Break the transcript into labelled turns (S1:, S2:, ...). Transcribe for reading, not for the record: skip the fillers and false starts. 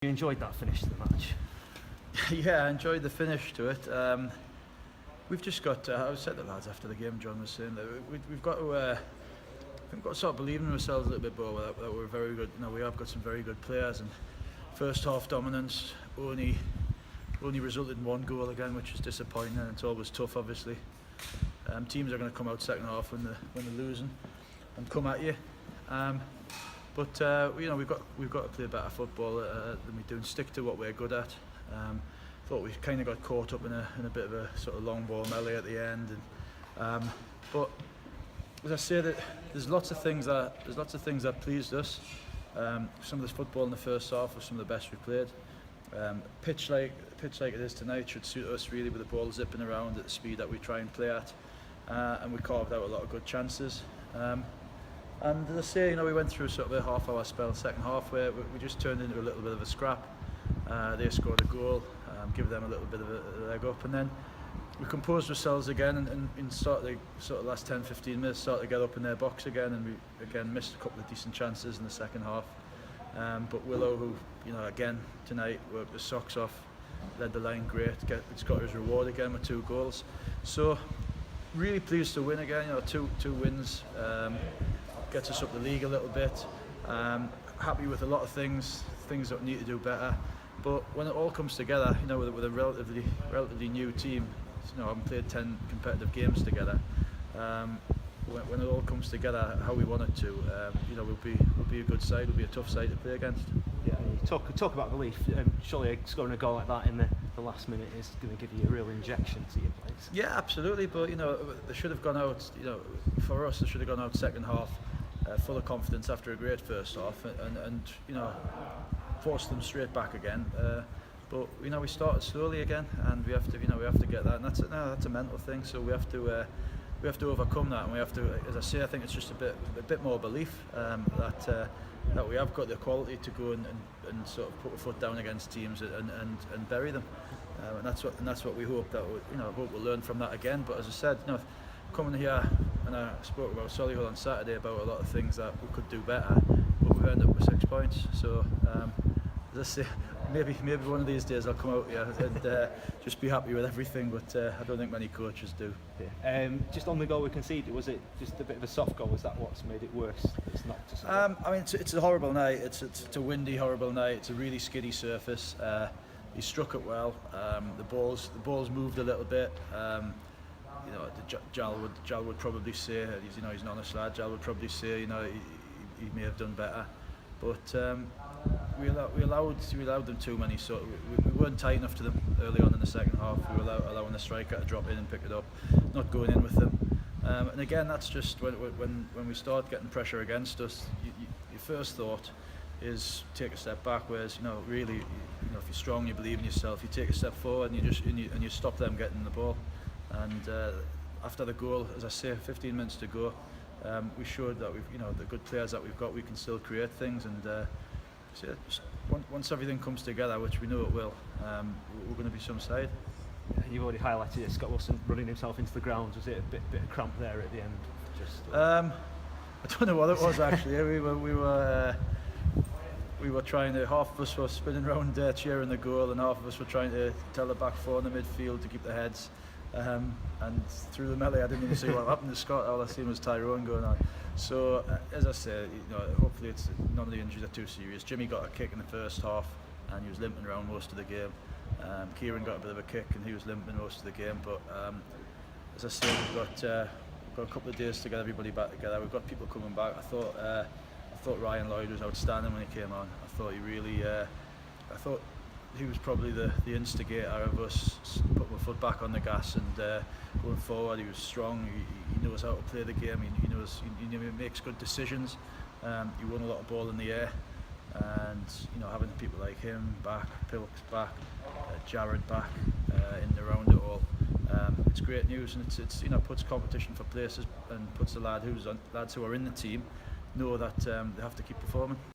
S1: You enjoyed that finish to the match?
S2: Yeah, I enjoyed the finish to it. We've just got, I said to the lads after the game, John was saying that we've got to sort of believe in ourselves a little bit more, that we're very good. We have got some very good players, and first half dominance only resulted in one goal again, which is disappointing, and it's always tough, obviously. Teams are going to come out second half when they're losing and come at you. But we've got to play better football than we do, and stick to what we're good at. Thought we kind of got caught up in a bit of a sort of long ball melee at the end, but as I say, that there's lots of things that pleased us. Some of this football in the first half was some of the best we played. Pitch like it is tonight should suit us really, with the ball zipping around at the speed that we try and play at, and we carved out a lot of good chances. And as I say, we went through sort of a half-hour spell second half where we just turned into a little bit of a scrap. They scored a goal, give them a little bit of a leg up, and then we composed ourselves again, and in sort of last 10-15 minutes started to get up in their box again, and we again missed a couple of decent chances in the second half. But Willow, who again tonight worked his socks off, led the line great, it's got his reward again with 2 goals. So really pleased to win again. Two wins gets us up the league a little bit. Happy with a lot of things that we need to do better. But when it all comes together, with a relatively new team, I haven't played 10 competitive games together. When it all comes together how we want it to, we'll be a good side. We'll be a tough side to play against.
S1: Yeah, you talk about belief. Surely scoring a goal like that in the last minute is going to give you a real injection to your players.
S2: Yeah, absolutely. But they should have gone out. For us, they should have gone out second half full of confidence after a great first half, and forced them straight back again. But we started slowly again, and we have to get that, and that's a mental thing. So we have to overcome that, and we have to, as I say, I think it's just a bit more belief that we have got the quality to go and sort of put a foot down against teams and bury them, and that's what we hope that hope we'll learn from that again. But as I said, coming here, and I spoke about Solihull on Saturday about a lot of things that we could do better, but we've ended up with 6 points. So as I say, maybe one of these days I'll come out here and just be happy with everything, but I don't think many coaches do.
S1: Yeah. Just on the goal we conceded, was it just a bit of a soft goal? Was that what's made it worse? It's not just.
S2: I mean, it's a horrible night. It's a windy, horrible night. It's a really skiddy surface. He struck it well. The balls moved a little bit. Jal would probably say, he's an honest lad. Jal would probably say, he may have done better, but we allowed them too many. So we weren't tight enough to them early on in the second half. We were allowing the striker to drop in and pick it up, not going in with them. And again, that's just when we start getting pressure against us, your first thought is take a step back. Whereas really, if you're strong, you believe in yourself, you take a step forward and you stop them getting the ball. And after the goal, as I say, 15 minutes to go, we showed that the good players that we've got, we can still create things. And so just once everything comes together, which we know it will, we're going to be some side.
S1: Yeah, you've already highlighted it. Scott Wilson running himself into the ground. Was it a bit of cramp there at the end?
S2: I don't know what it was actually. We were trying to. Half of us were spinning around cheering the goal, and half of us were trying to tell the back four in the midfield to keep their heads. And through the melee, I didn't even see what happened to Scott. All I seen was Tyrone going on. So as I say, hopefully none of the injuries are too serious. Jimmy got a kick in the first half, and he was limping around most of the game. Kieran got a bit of a kick, and he was limping most of the game. But as I say, we've got a couple of days to get everybody back together. We've got people coming back. I thought Ryan Lloyd was outstanding when he came on. I thought he was probably the instigator of us putting our foot back on the gas and going forward. He was strong. He knows how to play the game. He makes good decisions. He won a lot of ball in the air, and having people like him back, Pilks back, Jared back, in around it all, it's great news, and it's puts competition for places and puts the lads who are in the team know that they have to keep performing.